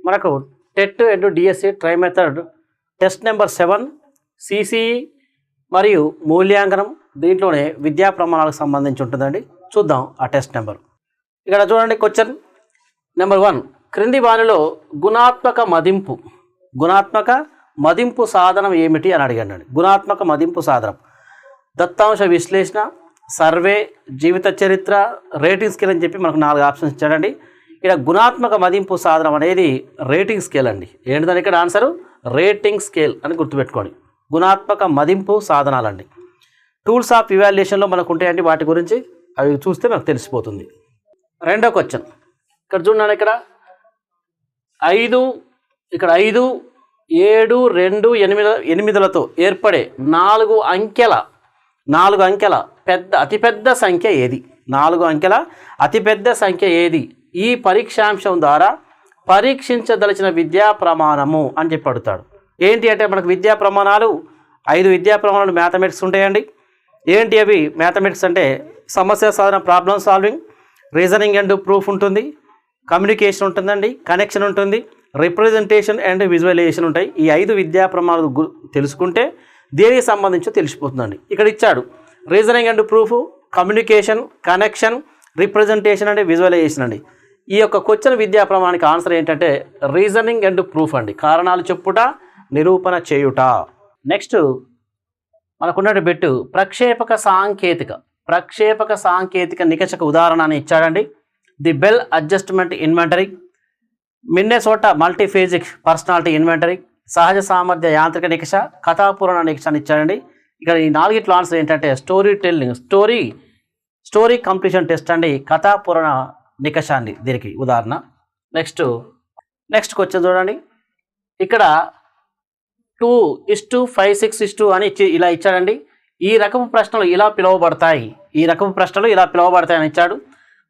మనకు TET and DSC try method test number 7 CCE మరియు మూల్యాంకనం దీంట్లోనే విద్యా ప్రమాణాలకు సంబంధించి ఉంటుందండి. చూద్దాం ఆ టెస్ట్ నెంబర్. ఇక్కడ చూడండి క్వశ్చన్ నెంబర్ 1. క్రింది వానిలో గుణాత్మక మదింపు సాధనం ఏమిటి అని అడిగానండి. గుణాత్మక మదింపు సాధనం దత్తాంశ విశ్లేషణ, సర్వే, జీవిత చరిత్ర, రేటింగ్ స్కేల్ అని చెప్పి మనకు 4 ఆప్షన్స్ ఇచ్చాడండి. ఇక్కడ గుణాత్మక మదింపు సాధనం అనేది రేటింగ్ స్కేల్ అండి. ఏంటిదని ఇక్కడ ఆన్సరు రేటింగ్ స్కేల్ అని గుర్తుపెట్టుకోండి. గుణాత్మక మదింపు సాధనాలండి. టూల్స్ ఆఫ్ ఇవాల్యుయేషన్లో మనకు ఉంటాయండి, వాటి గురించి అవి చూస్తే మనకు తెలిసిపోతుంది. రెండో క్వశ్చన్ ఇక్కడ చూడండి. ఇక్కడ 5, 7, 2, 8లతో ఏర్పడే 4 అంకెల అతిపెద్ద సంఖ్య ఏది? 4 అంకెల అతిపెద్ద సంఖ్య ఏది? ఈ పరీక్షాంశం ద్వారా పరీక్షించదలిచిన విద్యా ప్రమాణము అని చెప్పి అడుగుతాడు. ఏంటి అంటే మనకు విద్యా ప్రమాణాలు 5 విద్యా ప్రమాణాలు మ్యాథమెటిక్స్ ఉంటాయండి. ఏంటి అవి? మ్యాథమెటిక్స్ అంటే సమస్య సాధన, problem solving, reasoning and proof ఉంటుంది, కమ్యూనికేషన్ ఉంటుందండి, కనెక్షన్ ఉంటుంది, రిప్రజెంటేషన్ అండ్ విజువలైజేషన్ ఉంటాయి. ఈ 5 విద్యా ప్రమాణాలు తెలుసుకుంటే దేనికి సంబంధించో తెలిసిపోతుందండి. ఇక్కడ ఇచ్చాడు reasoning and proof, communication, connection, representation and visualisation అండి. ఈ యొక్క క్వశ్చన్ విద్యా ప్రమాణానికి ఆన్సర్ ఏంటంటే రీజనింగ్ అండ్ ప్రూఫ్ అండి. కారణాలు చెప్పుట, నిరూపణ చేయుట. నెక్స్ట్ మనకున్నట్టు బెట్టు ప్రక్షేపక సాంకేతిక నికషక ఉదాహరణ అని ఇచ్చాడండి. The Bell adjustment inventory, Minnesota multiphasic personality inventory, సహజ సామర్థ్య యాంత్రిక నికష, కథాపూరణ నికష అని ఇచ్చాడండి. ఇక్కడ ఈ 4 ఆన్సర్ ఏంటంటే స్టోరీ కంప్లీషన్ టెస్ట్ అండి, కథాపూరణ నికష అండి దీనికి ఉదాహరణ. నెక్స్ట్ క్వశ్చన్ చూడండి. ఇక్కడ 2:5:6:2 అని ఇలా ఇచ్చాడండి. ఈ రకపు ప్రశ్నలు ఇలా పిలువబడతాయి అని ఇచ్చాడు.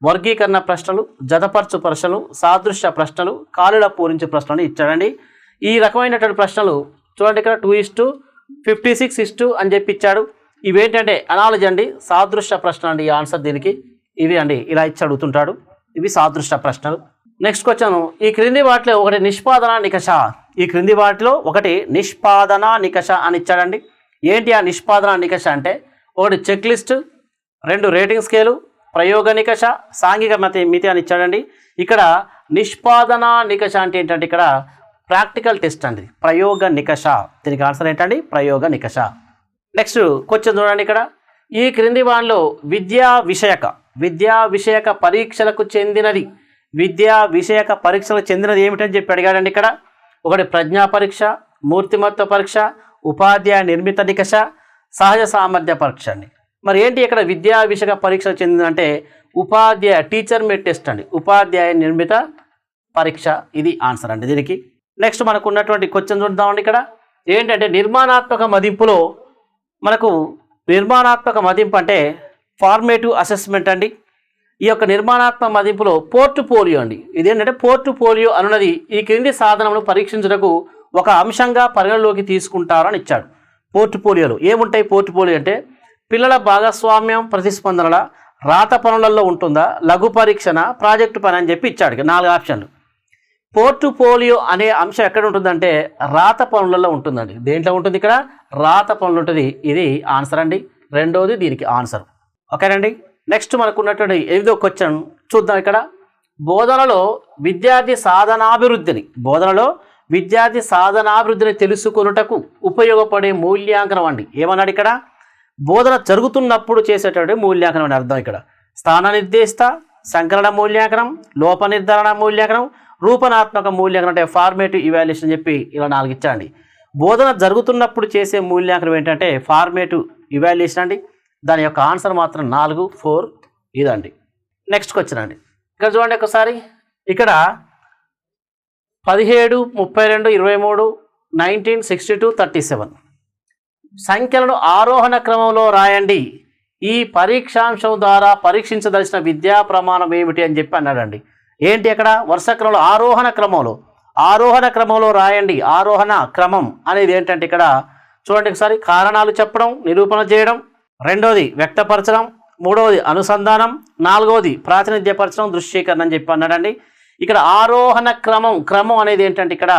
వర్గీకరణ ప్రశ్నలు, జతపరచు ప్రశ్నలు, సాదృశ్య ప్రశ్నలు, కాలుల పూరించే ప్రశ్నలు ఇచ్చాడండి. ఈ రకమైనటువంటి ప్రశ్నలు చూడండి. ఇక్కడ 2:56:2 అని చెప్పి ఇచ్చాడు. ఇవేంటంటే అనాలజీ అండి, సాదృశ్య ప్రశ్న అండి. ఈ ఆన్సర్ దీనికి ఇవి అండి, ఇలా ఇచ్చి అడుగుతుంటాడు. ఇవి సాదృశ్య ప్రశ్నలు. నెక్స్ట్ క్వశ్చన్, ఈ క్రింది వాటిలో ఒకటి నిష్పాదన నికష అని ఇచ్చాడండి. ఏంటి ఆ నిష్పాదన నికష అంటే? ఒకటి చెక్ లిస్ట్, 2 రేటింగ్ స్కేలు, ప్రయోగ నికష, సాంఘిక మితి అని ఇచ్చాడండి. ఇక్కడ నిష్పాదన నికష అంటే ఏంటంటే ఇక్కడ ప్రాక్టికల్ టెస్ట్ అండి, ప్రయోగ నికష. దీనికి ఆన్సర్ ఏంటండి? ప్రయోగ నికష. నెక్స్ట్ క్వశ్చన్ చూడండి. ఇక్కడ ఈ క్రింది వానిలో విద్యా విషయక పరీక్షలకు చెందినది ఏమిటని చెప్పి అడిగాడండి. ఇక్కడ ఒకటి ప్రజ్ఞా పరీక్ష, మూర్తిమత్వ పరీక్ష, ఉపాధ్యాయ నిర్మిత నికష, సహజ సామర్థ్య పరీక్ష అండి. మరి ఏంటి ఇక్కడ విద్యా విషయక పరీక్షకు చెందిందంటే ఉపాధ్యాయ టీచర్ మేడ్ టెస్ట్ అండి, ఉపాధ్యాయ నిర్మిత పరీక్ష. ఇది ఆన్సర్ అండి దీనికి. నెక్స్ట్ మనకు ఉన్నటువంటి క్వశ్చన్ చూద్దామండి. ఇక్కడ ఏంటంటే నిర్మాణాత్మక మదింపు అంటే ఫార్మేటివ్ అసెస్మెంట్ అండి. ఈ యొక్క నిర్మాణాత్మక మదింపులో పోర్ట్ఫోలియో అండి. ఇదేంటంటే పోర్ట్ఫోలియో అనున్నది ఈ క్రింది సాధనను పరీక్షించుటకు ఒక అంశంగా పరిగణలోకి తీసుకుంటారని ఇచ్చాడు. పోర్ట్ఫోలియోలో ఏముంటాయి? పోర్ట్ఫోలియో అంటే పిల్లల భాగస్వామ్యం, ప్రతిస్పందనల, రాత పనులలో ఉంటుందా, లఘు పరీక్షణ, ప్రాజెక్టు పని అని చెప్పి ఇచ్చాడు. 4 ఆప్షన్లు. పోర్ట్ఫోలియో అనే అంశం ఎక్కడ ఉంటుందంటే రాత పనులలో ఉంటుందండి. దేంట్లో ఉంటుంది? ఇక్కడ రాత పనులు ఉంటుంది. ఇది ఆన్సర్ అండి. రెండోది దీనికి ఆన్సర్. ఓకేనండి. నెక్స్ట్ మనకు ఉన్నటువంటి 8వ క్వశ్చన్ చూద్దాం. ఇక్కడ బోధనలో విద్యార్థి సాధనాభివృద్ధిని తెలుసుకొనుటకు ఉపయోగపడే మూల్యాంకనం అండి. ఏమన్నాడు ఇక్కడ? బోధన జరుగుతున్నప్పుడు చేసేటటువంటి మూల్యాంకనం అని అర్థం. ఇక్కడ స్థాన నిర్దేశిత, సంకలన మూల్యాంకనం, లోప నిర్ధారణ మూల్యాంకనం, రూపణాత్మక మూల్యాంకనం అంటే ఫార్మేటివ్ ఇవాల్యుయేషన్ చెప్పి ఇలా 4 ఇచ్చాండి. బోధన జరుగుతున్నప్పుడు చేసే మూల్యాంకనం ఏంటంటే ఫార్మేటివ్ ఇవాల్యుయేషన్ అండి. దాని యొక్క ఆన్సర్ మాత్రం 4, 4 ఇదండి. నెక్స్ట్ క్వశ్చన్ అండి. ఇక్కడ చూడండి ఒకసారి. ఇక్కడ 17, 32, 23, 19, 62, 37 సంఖ్యలను ఆరోహణ క్రమంలో రాయండి. ఈ పరీక్షాంశం ద్వారా పరీక్షించదలసిన విద్యా ప్రమాణం ఏమిటి అని చెప్పి అన్నాడండి. ఏంటి అక్కడ? వరుస క్రమంలో ఆరోహణ క్రమంలో రాయండి. ఆరోహణ క్రమం అనేది ఏంటంటే ఇక్కడ చూడండి ఒకసారి. కారణాలు చెప్పడం, నిరూపణ చేయడం, రెండోది వ్యక్తపరచడం, మూడవది అనుసంధానం, నాలుగవది ప్రాతినిధ్యపరచడం, దృశ్యీకరణ అని చెప్పి అన్నాడండి. ఇక్కడ ఆరోహణ క్రమం అనేది ఏంటంటే ఇక్కడ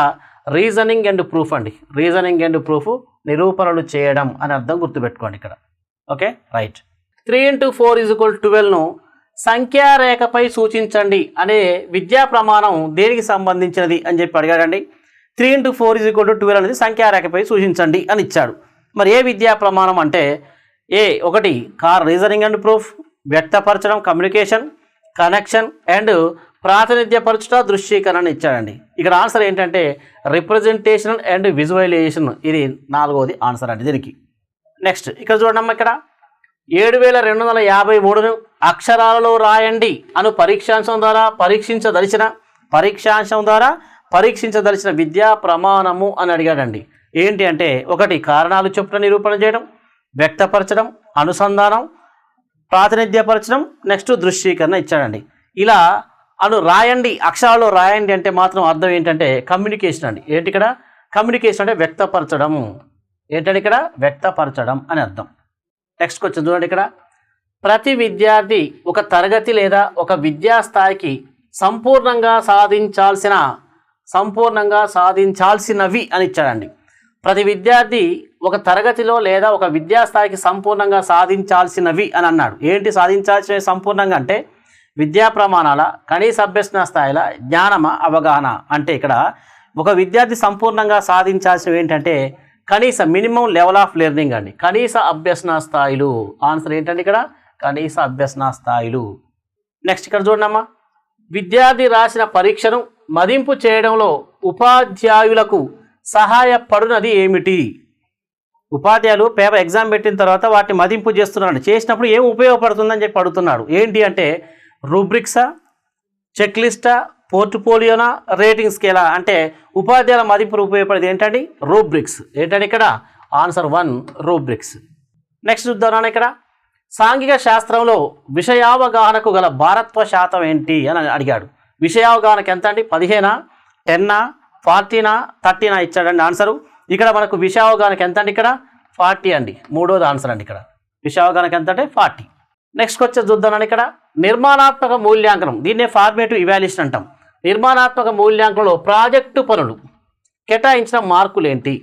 రీజనింగ్ అండ్ ప్రూఫ్ అండి. రీజనింగ్ అండ్ ప్రూఫ్ నిరూపణలు చేయడం అని అర్థం గుర్తుపెట్టుకోండి ఇక్కడ. Okay right. 3 × 4 = 12ను సంఖ్యారేఖపై సూచించండి అనే విద్యా ప్రమాణం దేనికి సంబంధించినది అని చెప్పి అడిగాడండి. 3 × 4 = 12 అనేది సంఖ్యారేఖపై సూచించండి అని ఇచ్చాడు. మరి ఏ విద్యా ప్రమాణం అంటే ఒకటి రీజనింగ్ అండ్ ప్రూఫ్, వ్యక్తపరచడం కమ్యూనికేషన్, కనెక్షన్ అండ్ ప్రాతినిధ్యపరచుట దృశ్యీకరణ ఇచ్చాడండి. ఇక్కడ ఆన్సర్ ఏంటంటే రిప్రజెంటేషన్ అండ్ విజువలైజేషన్, ఇది 4వది ఆన్సర్ అండి దీనికి. నెక్స్ట్ ఇక్కడ చూడమ్మా, ఇక్కడ 7253ను అక్షరాలలో రాయండి అను పరీక్షాంశం ద్వారా పరీక్షించదలిచిన విద్యా ప్రమాణము అని అడిగాడండి. ఏంటి అంటే ఒకటి కారణాలు చొప్పున నిరూపణ చేయడం, వ్యక్తపరచడం, అనుసంధానం, ప్రాతినిధ్యపరచడం, నెక్స్ట్ దృశ్యీకరణ ఇచ్చాడండి. ఇలా రాయండి, అక్షరాల్లో రాయండి అంటే మాత్రం అర్థం ఏంటంటే కమ్యూనికేషన్ అండి. ఏంటి ఇక్కడ కమ్యూనికేషన్ అంటే వ్యక్తపరచడం, ఏంటంటే ఇక్కడ వ్యక్తపరచడం అని అర్థం. నెక్స్ట్ క్వశ్చన్ చూడండి, ఇక్కడ ప్రతి విద్యార్థి ఒక తరగతి లేదా ఒక విద్యా స్థాయికి సంపూర్ణంగా సాధించాల్సినవి అని ఇచ్చాడండి. ప్రతి విద్యార్థి ఒక తరగతిలో లేదా ఒక విద్యాస్థాయికి సంపూర్ణంగా సాధించాల్సినవి అని అన్నాడు. ఏంటి సాధించాల్సినవి సంపూర్ణంగా అంటే విద్యా ప్రమాణాల, కనీస అభ్యసన స్థాయిల, జ్ఞానమ, అవగాహన. అంటే ఇక్కడ ఒక విద్యార్థి సంపూర్ణంగా సాధించాల్సినవి ఏంటంటే కనీస మినిమం లెవెల్ ఆఫ్ లెర్నింగ్ అండి, కనీస అభ్యసన స్థాయిలు. ఆన్సర్ ఏంటంటే ఇక్కడ కనీస అభ్యసన స్థాయిలు. నెక్స్ట్ ఇక్కడ చూడమ్మా, విద్యార్థి రాసిన పరీక్షను మదింపు చేయడంలో ఉపాధ్యాయులకు సహాయపడునది ఏమిటి? ఉపాధ్యాయులు పేపర్ ఎగ్జామ్ పెట్టిన తర్వాత వాటిని మదింపు చేస్తున్నాడు. చేసినప్పుడు ఏం ఉపయోగపడుతుందని చెప్పి అడుగుతున్నాడు. ఏంటి అంటే రూబ్రిక్సా, చెక్ లిస్టా, పోర్ట్ఫోలియోనా, రేటింగ్ స్కేలా? అంటే ఉపాధ్యాయుల మదింపు ఉపయోగపడేది ఏంటండి రూబ్రిక్స్. ఏంటంటే ఇక్కడ ఆన్సర్ 1 రూబ్రిక్స్. నెక్స్ట్ చూద్దాం, ఇక్కడ సాంఘిక శాస్త్రంలో విషయావగాహనకు గల భారత్వ శాతం ఏంటి అని అడిగాడు. విషయావగాహనకు ఎంత అండి? 15, 10, 40, 30 ఇచ్చాడండి ఆన్సరు. ఇక్కడ మనకు విషయావగాహనకు ఎంత అండి? ఇక్కడ 40 అండి, 3వది ఆన్సర్ అండి. ఇక్కడ విషయావగాహనకు ఎంత అంటే 40. నెక్స్ట్ వచ్చేసి చూద్దామని, ఇక్కడ నిర్మాణాత్మక మూల్యాంకనం, దీన్నే ఫార్మేటివ్ ఇవాల్యుయేషన్ అంటాం. నిర్మాణాత్మక మూల్యాంకనంలో ప్రాజెక్టు పనులు కేటాయించిన మార్కులు ఏంటి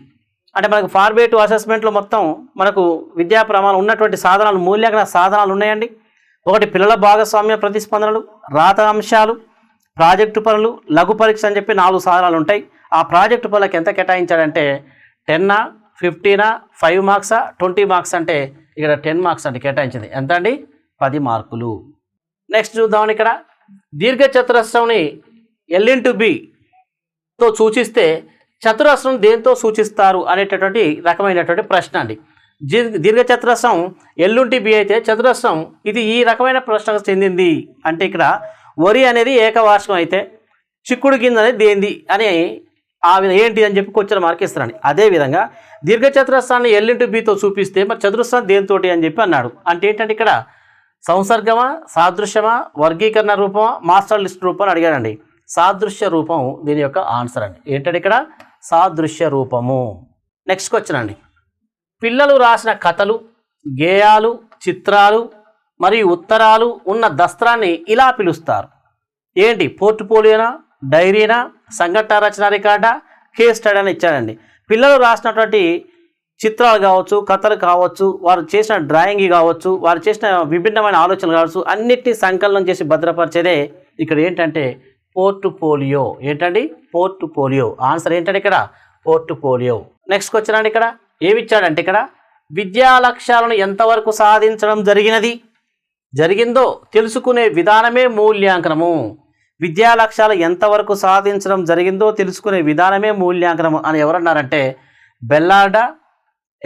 అంటే మనకు ఫార్మేటివ్ అసెస్మెంట్లో మొత్తం మనకు విద్యా ప్రమాణం ఉన్నటువంటి సాధనాలు, మూల్యాంకన సాధనాలు ఉన్నాయండి. ఒకటి పిల్లల భాగస్వామ్య ప్రతిస్పందనలు, రాత అంశాలు, ప్రాజెక్టు పనులు, లఘు పరీక్ష అని చెప్పి 4 సాధనాలు ఉంటాయి. ఆ ప్రాజెక్టు పనులకు ఎంత కేటాయించాడంటే 10, 15, 5 మార్క్సా, 20 మార్క్స్ అంటే ఇక్కడ 10 మార్క్స్ అండి కేటాయించింది. ఎంత అండి? 10 మార్కులు. నెక్స్ట్ చూద్దామని, ఇక్కడ దీర్ఘచతురస్రంని L/B తో సూచిస్తే చతురస్రం దేంతో సూచిస్తారు అనేటటువంటి రకమైనటువంటి ప్రశ్న అండి. దీర్ఘచతురస్రం L/B అయితే చతురస్రం ఇది ఈ రకమైన ప్రశ్నకు చెందింది. అంటే ఇక్కడ వరి అనేది ఏకవార్షికం అయితే చిక్కుడు గింజ అనేది దేంది అని ఏంటి అని చెప్పి క్వశ్చన్ మార్క్ ఇస్తారండి. అదేవిధంగా దీర్ఘచతురస్రాన్ని L/B తో చూపిస్తే మరి చతురస్రం దేనితోటి అని చెప్పి అన్నాడు. అంటే ఏంటంటే ఇక్కడ సంసర్గమా, సాదృశ్యమా, వర్గీకరణ రూపమా, మాస్టర్ లిస్ట్ రూపం అని అడిగాడండి. సాదృశ్య రూపం దీని యొక్క ఆన్సర్ అండి. ఏంటంటే ఇక్కడ సాదృశ్య రూపము. నెక్స్ట్ క్వశ్చన్ అండి, పిల్లలు రాసిన కథలు, గేయాలు, చిత్రాలు మరియు ఉత్తరాలు ఉన్న దస్త్రాన్ని ఇలా పిలుస్తారు. ఏంటి? పోర్ట్ఫోలియోనా, డైరీనా, సంఘటన రచన రికార్డా, కేస్ స్టడీ అని ఇచ్చాడండి. పిల్లలు రాసినటువంటి చిత్రాలు కావచ్చు, కథలు కావచ్చు, వారు చేసిన డ్రాయింగ్ కావచ్చు, వారు చేసిన విభిన్నమైన ఆలోచనలు కావచ్చు, అన్నిటినీ సంకలనం చేసి భద్రపరిచేదే ఇక్కడ ఏంటంటే పోర్ట్ఫోలియో. ఏంటండి? పోర్ట్ఫోలియో. ఆన్సర్ ఏంటంటే ఇక్కడ పోర్ట్ఫోలియో. నెక్స్ట్ క్వశ్చన్ అండి, ఇక్కడ ఏమి ఇచ్చాడంటే ఇక్కడ విద్యా లక్ష్యాలను ఎంతవరకు సాధించడం జరిగిందో తెలుసుకునే విధానమే మూల్యాంకనము. విద్యా లక్ష్యాలు ఎంతవరకు సాధించడం జరిగిందో తెలుసుకునే విధానమే మూల్యాంకనము అని ఎవరన్నారంటే బెల్లార్డా,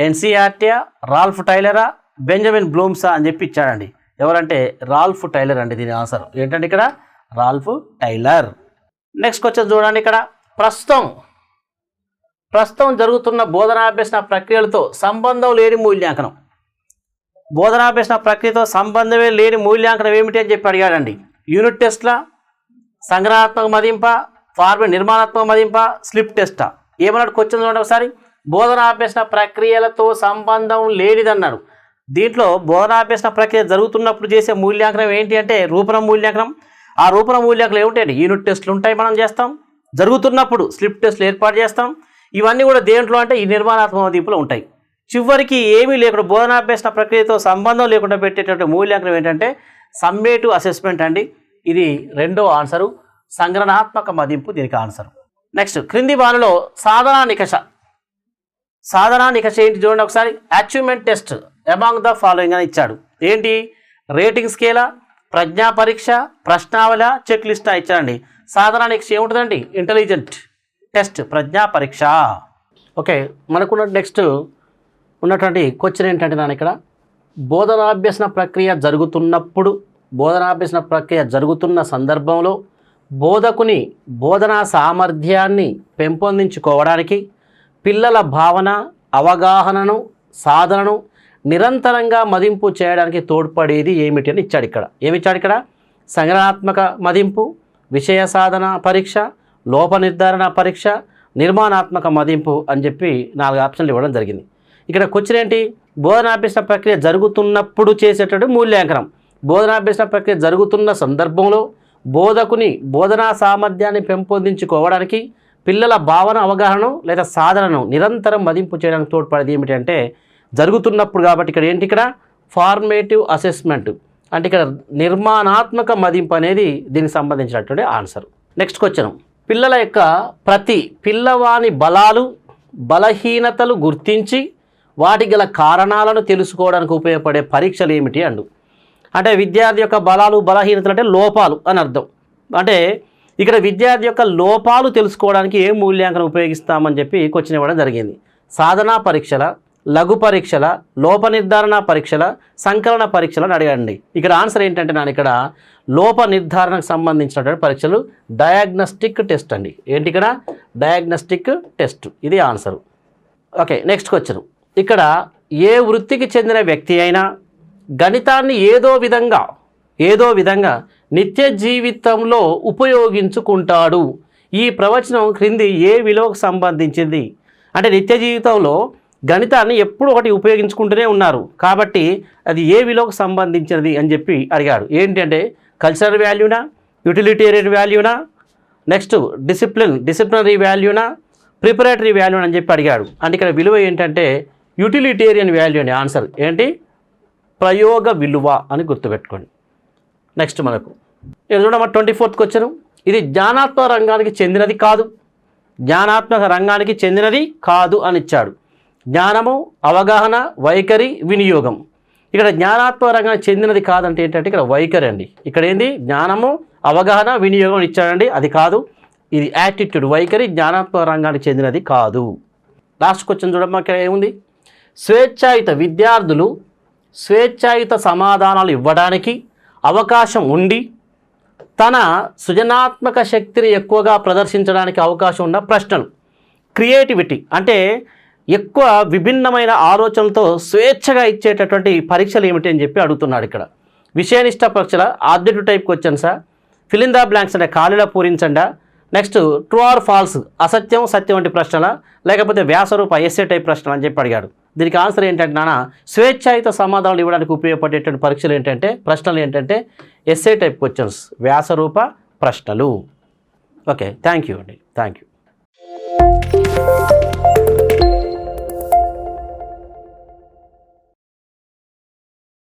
ఎన్సీఆర్టీ, రాల్ఫ్ టైలరా, బెంజమిన్ బ్లూమ్సా అని చెప్పి ఇచ్చాడండి. ఎవరంటే రాల్ఫ్ టైలర్ అండి దీని ఆన్సర్. ఏంటంటే ఇక్కడ రాల్ఫ్ టైలర్. నెక్స్ట్ క్వశ్చన్ చూడండి, ఇక్కడ ప్రస్తుతం జరుగుతున్న బోధనాభ్యసన ప్రక్రియలతో సంబంధం లేని మూల్యాంకనం. బోధనాభ్యసన ప్రక్రియతో సంబంధమే లేని మూల్యాంకనం ఏమిటి అని చెప్పి అడిగాడండి. యూనిట్ టెస్ట్లా, సంగ్రహాత్మక మదింప, నిర్మాణాత్మక మదింప, స్లిప్ టెస్టా? ఏమన్నాడు క్వశ్చన్ చూడండి ఒకసారి. బోధనాభ్యసన ప్రక్రియలతో సంబంధం లేనిదన్నాడు. దీంట్లో బోధనాభ్యసన ప్రక్రియ జరుగుతున్నప్పుడు చేసే మూల్యాంకనం ఏంటి అంటే రూపణ మూల్యాంకనం, ఆ రూపణ మూల్యాంకనాలు ఏమిటండి? యూనిట్ టెస్టులు ఉంటాయి, మనం చేస్తాం. జరుగుతున్నప్పుడు స్లిప్ టెస్టులు ఏర్పాటు చేస్తాం. ఇవన్నీ కూడా దేంట్లో అంటే ఈ నిర్మాణాత్మక మదింపులో ఉంటాయి. చివరికి ఏమీ లేకుండా బోధనాభ్యసన ప్రక్రియతో సంబంధం లేకుండా పెట్టేటటువంటి మూల్యాంకనం ఏంటంటే సమ్మేటివ్ అసెస్మెంట్ అండి. ఇది రెండో ఆన్సరు, సంగ్రహణాత్మక మదింపు దీనికి ఆన్సర్. నెక్స్ట్, క్రింది వారిలో సాధనా నికష. సాధనా నికష ఏంటి చూడండి ఒకసారి. Achievement test among the following అని ఇచ్చాడు. ఏంటి? రేటింగ్ స్కేలా, ప్రజ్ఞా పరీక్ష, ప్రశ్నావళ, చెక్ లిస్ట్ ఇచ్చాడండి. సాధనా నికష ఏముంటుందండి? ఇంటెలిజెంట్ టెస్ట్, ప్రజ్ఞా పరీక్ష. ఓకే, మనకున్న నెక్స్ట్ ఉన్నటువంటి క్వశ్చన్ ఏంటంటే నేను ఇక్కడ బోధనాభ్యసన ప్రక్రియ జరుగుతున్న సందర్భంలో బోధకుని బోధనా సామర్థ్యాన్ని పెంపొందించుకోవడానికి పిల్లల భావన, అవగాహనను, సాధనను నిరంతరంగా మదింపు చేయడానికి తోడ్పడేది ఏమిటి అని ఇచ్చాడు ఇక్కడ. ఏమిచ్చాడు ఇక్కడ? సంగ్రహాత్మక మదింపు, విషయ సాధన పరీక్ష, లోప నిర్ధారణ పరీక్ష, నిర్మాణాత్మక మదింపు అని చెప్పి 4 ఆప్షన్లు ఇవ్వడం జరిగింది. ఇక్కడ క్వశ్చన్ ఏంటి? బోధనాభ్యసన ప్రక్రియ జరుగుతున్నప్పుడు చేసేటటువంటి మూల్యాంకనం. బోధనాభ్యసన ప్రక్రియ జరుగుతున్న సందర్భంలో బోధకుని బోధనా సామర్థ్యాన్ని పెంపొందించుకోవడానికి పిల్లల భావన, అవగాహనను లేదా సాధనను నిరంతరం మదింపు చేయడానికి తోడ్పడేది ఏమిటంటే జరుగుతున్నప్పుడు. కాబట్టి ఇక్కడ ఏంటి? ఇక్కడ ఫార్మేటివ్ అసెస్మెంట్ అంటే ఇక్కడ నిర్మాణాత్మక మదింపు అనేది దీనికి సంబంధించినటువంటి ఆన్సర్. నెక్స్ట్ క్వశ్చన్, పిల్లల యొక్క ప్రతి పిల్లవాని బలాలు, బలహీనతలు గుర్తించి వాటి గల కారణాలను తెలుసుకోవడానికి ఉపయోగపడే పరీక్షలు ఏమిటి అండు. అంటే విద్యార్థి యొక్క బలాలు, బలహీనతలు అంటే లోపాలు అని అర్థం. అంటే ఇక్కడ విద్యార్థి యొక్క లోపాలు తెలుసుకోవడానికి ఏ మూల్యాంకనం ఉపయోగిస్తామని చెప్పి క్వశ్చన్ ఇవ్వడం జరిగింది. సాధనా పరీక్షల, లఘు పరీక్షల, లోప నిర్ధారణ పరీక్షల, సంకలన పరీక్షలను అడగండి. ఇక్కడ ఆన్సర్ ఏంటంటే నేను ఇక్కడ లోప నిర్ధారణకు సంబంధించినటువంటి పరీక్షలు, డయాగ్నోస్టిక్ టెస్ట్ అండి. ఏంటి ఇక్కడ? డయాగ్నోస్టిక్ టెస్ట్, ఇది ఆన్సరు. Okay, next question. ఇక్కడ ఏ వృత్తికి చెందిన వ్యక్తి అయినా గణితాన్ని ఏదో విధంగా నిత్య జీవితంలో ఉపయోగించుకుంటాడు. ఈ ప్రవచనం క్రింది ఏ విలువకు సంబంధించింది? అంటే నిత్య జీవితంలో గణితాన్ని ఎప్పుడు ఒకటి ఉపయోగించుకుంటూనే ఉన్నారు కాబట్టి అది ఏ విలువకు సంబంధించినది అని చెప్పి అడిగాడు. ఏంటంటే కల్చరల్ వాల్యూనా, యూటిలిటేరియన్ వాల్యూనా, నెక్స్ట్ డిసిప్లినరీ వాల్యూనా, ప్రిపరేటరీ వాల్యూ అని చెప్పి అడిగాడు. అంటే ఇక్కడ విలువ ఏంటంటే యూటిలిటేరియన్ వాల్యూ అని ఆన్సర్. ఏంటి? ప్రయోగ విలువ అని గుర్తుపెట్టుకోండి. నెక్స్ట్ మనకు ఇక్కడ చూడమ్మా 24th క్వశ్చన్. ఇది జ్ఞానాత్మక రంగానికి చెందినది కాదు అని ఇచ్చాడు. జ్ఞానము, అవగాహన, వైఖరి, వినియోగం. ఇక్కడ జ్ఞానాత్మక రంగానికి చెందినది కాదంటే ఏంటంటే ఇక్కడ వైఖరి అండి. ఇక్కడ ఏంది? జ్ఞానము, అవగాహన, వినియోగం ఇచ్చాడండి, అది కాదు. ఇది యాటిట్యూడ్, వైఖరి జ్ఞానాత్మక రంగానికి చెందినది కాదు. లాస్ట్ క్వశ్చన్ చూడమ్మా, ఇక్కడ ఏముంది? విద్యార్థులు స్వేచ్ఛాయుత సమాధానాలు ఇవ్వడానికి అవకాశం ఉండి తన సృజనాత్మక శక్తిని ఎక్కువగా ప్రదర్శించడానికి అవకాశం ఉన్న ప్రశ్నలు. క్రియేటివిటీ అంటే ఎక్కువ విభిన్నమైన ఆలోచనలతో స్వేచ్ఛగా ఇచ్చేటటువంటి పరీక్షలు ఏమిటి అని చెప్పి అడుగుతున్నాడు ఇక్కడ. విషయనిష్ట పరీక్షల, ఆబ్జెక్టివ్ టైప్ క్వశ్చన్సా, ఫిల్ ఇన్ ద బ్లాంక్స్ అంటే ఖాళీలో పూరించండా, నెక్స్ట్ ట్రూ ఆర్ ఫాల్స్ అసత్యం సత్యం వంటి ప్రశ్నల, లేకపోతే వ్యాసరూప ఎస్ఏ టైప్ ప్రశ్నలు అని చెప్పి అడిగాడు. దీనికి ఆన్సర్ ఏంటంటే నాన్న స్వేచ్ఛాయుత సమాధానాలు ఇవ్వడానికి ఉపయోగపడేటువంటి ప్రశ్నలు ఏంటంటే ఎస్ఏ టైప్ క్వశ్చన్స్, వ్యాసరూప ప్రశ్నలు. ఓకే, థ్యాంక్ యూ అండి, థ్యాంక్ యూ.